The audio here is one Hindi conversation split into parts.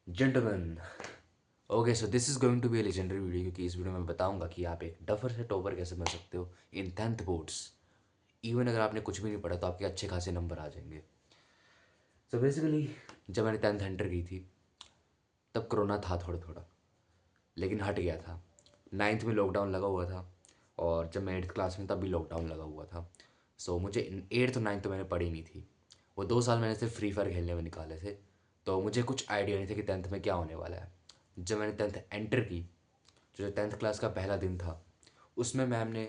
Gentleman. Okay, so this is going to be a legendary video, क्योंकि इस वीडियो में मैं बताऊंगा कि आप एक डफर से टॉपर कैसे बन सकते हो इन 10th बोर्ड्स। इवन अगर आपने कुछ भी नहीं पढ़ा तो आपके अच्छे खासे नंबर आ जाएंगे। सो बेसिकली जब मैंने 10th एंटर की थी तब कोरोना था थोड़ा थोड़ा, लेकिन हट गया था। 9th में लॉकडाउन लगा हुआ था, और जब मैं 8th क्लास में तब भी लॉकडाउन लगा हुआ था। सो मुझे 8th और 9th तो मैंने पढ़ी नहीं थी। वो 2 साल मैंने सिर्फ फ्री फायर खेलने में निकाले थे। तो मुझे कुछ आइडिया नहीं था कि 10th में क्या होने वाला है। जब मैंने 10th एंटर की, जो 10th क्लास का पहला दिन था, उसमें मैम ने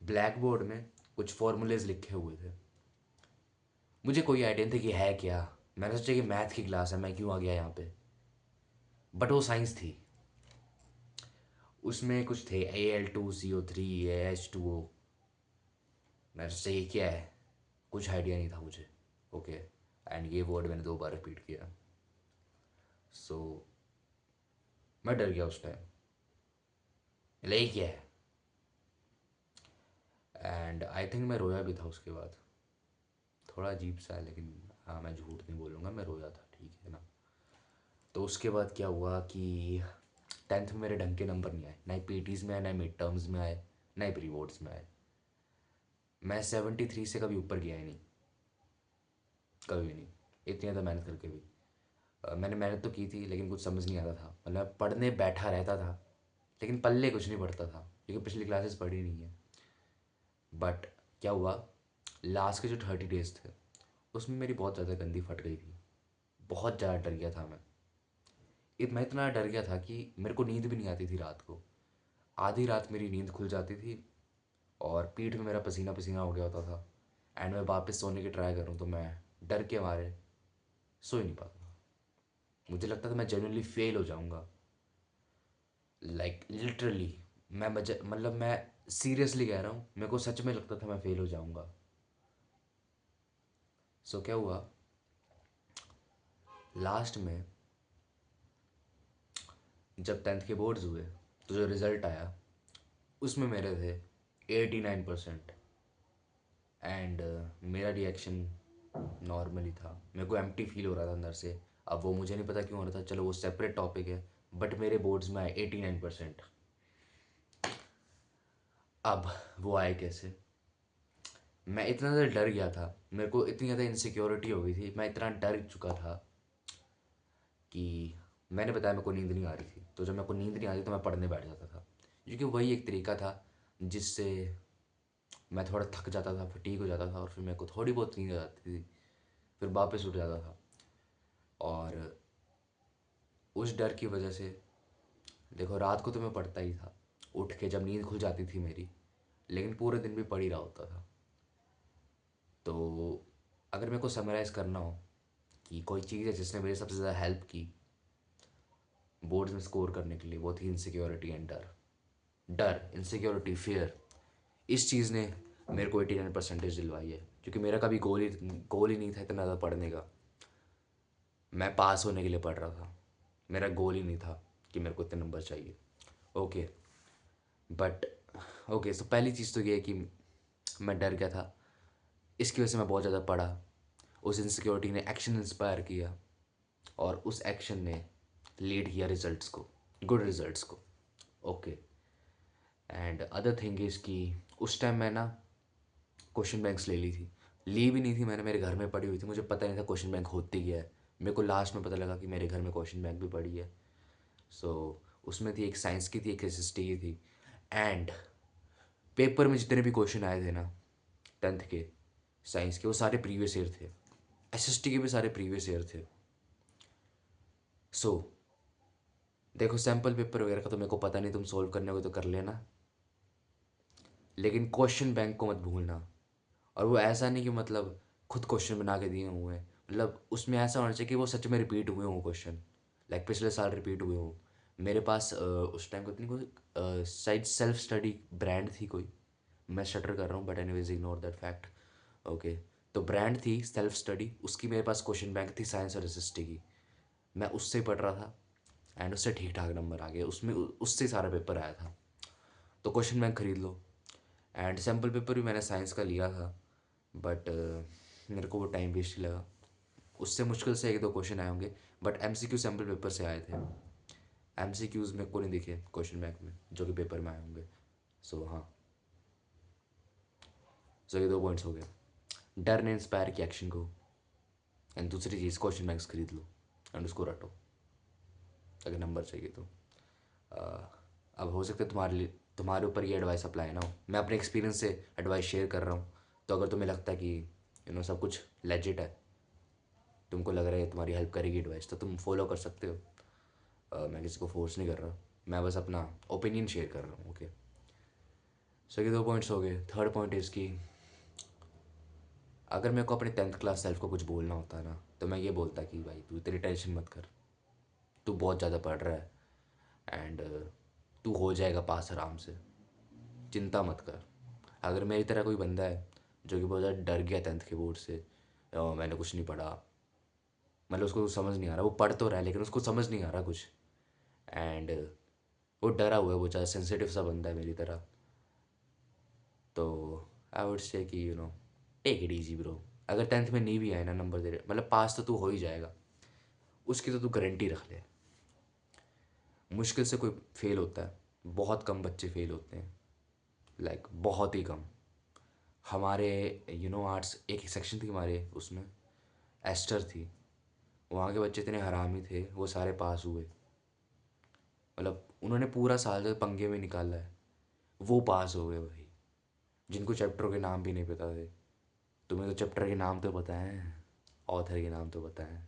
ब्लैक बोर्ड में कुछ फॉर्मूलेज लिखे हुए थे। मुझे कोई आइडिया नहीं था कि है क्या। मैंने सोचा कि मैथ की क्लास है, मैं क्यों आ गया यहाँ पे। बट वो साइंस थी। उसमें कुछ थे Al2CO3 H2O। मैंने सोचा ये क्या है, कुछ आइडिया नहीं था मुझे। ओके, एंड ये वर्ड मैंने 2 बार रिपीट किया। सो मैं डर गया उस टाइम, ले क्या है। एंड आई थिंक मैं रोया भी था उसके बाद। थोड़ा अजीब सा है, लेकिन हाँ, मैं झूठ नहीं बोलूँगा, मैं रोया था, ठीक है ना। तो उसके बाद क्या हुआ कि 10th में मेरे ढंग के नंबर नहीं आए, ना ही पीटीज़ में आए, ना ही मिड टर्म्स में आए, ना ही प्री बोर्ड्स में आए। मैं 73 से कभी ऊपर गया ही नहीं, कभी भी नहीं, इतनी ज़्यादा मेहनत करके भी। मैंने मेहनत तो की थी, लेकिन कुछ समझ नहीं आता था। मतलब पढ़ने बैठा रहता था, लेकिन पल्ले कुछ नहीं पड़ता था, क्योंकि पिछली क्लासेस पढ़ी नहीं है। बट क्या हुआ, लास्ट के जो 30 डेज थे उसमें मेरी बहुत ज़्यादा गंदी फट गई थी। बहुत ज़्यादा डर गया था मैं इतना डर गया था कि मेरे को नींद भी नहीं आती थी रात को। आधी रात मेरी नींद खुल जाती थी, और पीठ में मेरा पसीना पसीना हो गया होता था। एंड मैं वापस सोने की ट्राई करूँ तो मैं डर के मारे सो ही नहीं पाता था। मुझे लगता था मैं जेन्युइनली फेल हो जाऊँगा, लाइक लिटरली। मतलब मैं सीरियसली कह रहा हूँ, मेरे को सच में लगता था मैं फेल हो जाऊँगा। सो क्या हुआ, लास्ट में जब 10th के बोर्ड्स हुए तो जो रिज़ल्ट आया उसमें मेरे थे 89%। एंड मेरा रिएक्शन नॉर्मली था, मेरे को एम्प्टी फील हो रहा था अंदर से। अब वो मुझे नहीं पता क्यों हो रहा था, चलो वो सेपरेट टॉपिक है। बट मेरे बोर्ड्स में आए 89%। अब वो आए कैसे। मैं इतना ज़्यादा डर गया था, मेरे को इतनी ज़्यादा इनसिक्योरिटी हो गई थी, मैं इतना डर चुका था कि मैंने बताया मेरे को नींद नहीं आ रही थी। तो जब मेरे को नींद नहीं आ रही तो मैं पढ़ने बैठ जाता था, क्योंकि वही एक तरीका था जिससे मैं थोड़ा थक जाता था, फटीग हो जाता था, और फिर मेरे को थोड़ी बहुत नींद आ जाती थी, फिर वापस उठ जाता था। और उस डर की वजह से, देखो रात को तो मैं पढ़ता ही था, उठ के जब नींद खुल जाती थी मेरी, लेकिन पूरे दिन भी पढ़ ही रहा होता था। तो अगर मेरे को समराइज़ करना हो कि कोई चीज़ है जिसने मेरी सबसे ज़्यादा हेल्प की बोर्ड्स में स्कोर करने के लिए, वो थी इनसिक्योरिटी एंड डर। डर, इनसिक्योरिटी, फियर, इस चीज़ ने मेरे को 89% दिलवाई है, क्योंकि मेरा कभी गोल ही नहीं था इतना ज़्यादा पढ़ने का। मैं पास होने के लिए पढ़ रहा था, मेरा गोल ही नहीं था कि मेरे को इतने नंबर चाहिए। ओके, बट ओके, सो पहली चीज़ तो ये है कि मैं डर गया था, इसकी वजह से मैं बहुत ज़्यादा पढ़ा। उस इनसिक्योरिटी ने एक्शन इंस्पायर किया, और उस एक्शन ने लीड किया रिजल्ट्स को, गुड रिजल्ट्स को। Okay, and other thing is कि उस टाइम मैं ना क्वेश्चन बैंक्स ले ली थी। ली भी नहीं थी मैंने, मेरे घर में पड़ी हुई थी, मुझे पता नहीं था क्वेश्चन बैंक होती क्या है। मेरे को लास्ट में पता लगा कि मेरे घर में क्वेश्चन बैंक भी पड़ी है। सो उसमें थी, एक साइंस की थी, एक एसएसटी की थी। एंड पेपर में जितने भी क्वेश्चन आए थे ना 10th के साइंस के, वो सारे प्रीवियस ईयर थे। एसएसटी के भी सारे प्रीवियस ईयर थे। सो देखो, सैम्पल पेपर वगैरह का तो मेरे को पता नहीं, तुम सोल्व करने को तो कर लेना, लेकिन क्वेश्चन बैंक को मत भूलना। और वो ऐसा नहीं कि मतलब खुद क्वेश्चन बना के दिए हुए हैं, मतलब उसमें ऐसा होना चाहिए कि वो सच में रिपीट हुए हों क्वेश्चन, लाइक पिछले साल रिपीट हुए हों। मेरे पास उस टाइम कितनी कोई शायद सेल्फ स्टडी ब्रांड थी कोई, मैं शटर कर रहा हूँ but anyways ignore that fact. Okay, तो ब्रांड थी सेल्फ स्टडी, उसकी मेरे पास क्वेश्चन बैंक थी साइंस और एसएसटी की। मैं उससे ही पढ़ रहा था, एंड उससे ठीक ठाक नंबर आ गए, उसमें उससे सारा पेपर आया था। तो क्वेश्चन बैंक खरीद लो। एंड सैम्पल पेपर भी मैंने साइंस का लिया था, बट मेरे को वो टाइम वेस्ट ही लगा। उससे मुश्किल से एक दो क्वेश्चन आए होंगे, बट एमसीक्यू सैम्पल पेपर से आए थे। एमसीक्यूज मेरे को नहीं दिखे क्वेश्चन बैंक में जो कि पेपर में आए होंगे। सो हाँ, सो ये 2 पॉइंट्स हो गए। डर ने इंस्पायर किया एक्शन को। एंड दूसरी चीज़, क्वेश्चन बैंक्स खरीद लो एंड उसको रटो अगर नंबर चाहिए तो। अब हो सकता है तुम्हारे ऊपर ये एडवाइस अप्लाई ना हो, मैं अपने एक्सपीरियंस से एडवाइस शेयर कर रहा हूँ। तो अगर तुम्हें लगता है कि सब कुछ लेजिट है, तुमको लग रहा है तुम्हारी हेल्प करेगी एडवाइस, तो तुम फॉलो कर सकते हो। मैं किसी को फोर्स नहीं कर रहा, मैं बस अपना ओपिनियन शेयर कर रहा हूँ। ओके, सो ये 2 पॉइंट्स हो गए। थर्ड पॉइंट इज़ कि अगर मेरे को अपने 10th क्लास सेल्फ को कुछ बोलना होता ना, तो मैं ये बोलता कि भाई तू इतनी टेंशन मत कर, तू बहुत ज़्यादा पढ़ रहा है एंड तू हो जाएगा पास आराम से, चिंता मत कर। अगर मेरी तरह कोई बंदा है जो कि बहुत ज़्यादा डर गया 10th के बोर्ड से, मैंने कुछ नहीं पढ़ा, मतलब उसको समझ नहीं आ रहा, वो पढ़ तो रहा है लेकिन उसको समझ नहीं आ रहा कुछ, एंड वो डरा हुआ है, वो ज़्यादा सेंसिटिव सा बंदा है मेरी तरह, तो आई वुड से कि टेक इट ईजी ब्रो। अगर 10th में नहीं भी आए ना नंबर तेरे, मतलब पास तो तू हो ही जाएगा, उसकी तो तू गारंटी रख ले। मुश्किल से कोई फेल होता है, बहुत कम बच्चे फेल होते हैं, लाइक बहुत ही कम। हमारे आर्ट्स एक सेक्शन थी हमारे उसमें, एस्टर थी, वहाँ के बच्चे इतने हरामी थे, वो सारे पास हुए। मतलब उन्होंने पूरा साल जो पंगे में निकाला है, वो पास हो गए भाई, जिनको चैप्टरों के नाम भी नहीं पता थे। तुम्हें तो चैप्टर के नाम तो पता है, ऑथर के नाम तो पता है,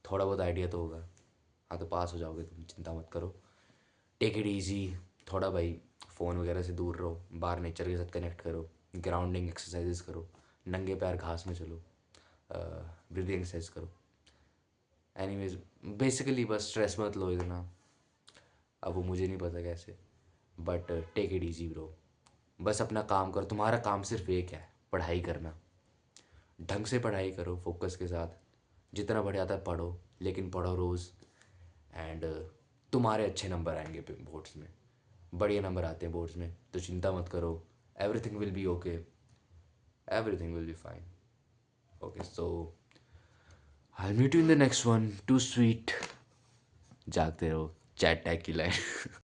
थोड़ा बहुत आइडिया तो होगा। हाँ, तो पास हो जाओगे तुम, चिंता मत करो। टेक इट ईजी, थोड़ा भाई फ़ोन वगैरह से दूर रहो, बाहर नेचर के साथ कनेक्ट करो, ग्राउंडिंग एक्सरसाइजेस करो, नंगे पैर घास में चलो, ब्रीदिंग एक्सरसाइज करो। एनीवेज, बेसिकली बस स्ट्रेस मत लो इतना। अब वो मुझे नहीं पता कैसे, but take it easy bro. बस अपना काम करो, तुम्हारा काम सिर्फ एक है, पढ़ाई करना। ढंग से पढ़ाई करो फोकस के साथ, जितना बढ़ जाता है पढ़ो, लेकिन पढ़ो रोज़, एंड तुम्हारे अच्छे नंबर आएंगे बोर्ड्स में, बढ़िया नंबर आते हैं बोर्ड्स में, तो चिंता मत करो। Everything will be okay, everything will be fine. Okay, so I meet you in the next one. Too sweet, जागते रहो, चैट टैग की लाइन।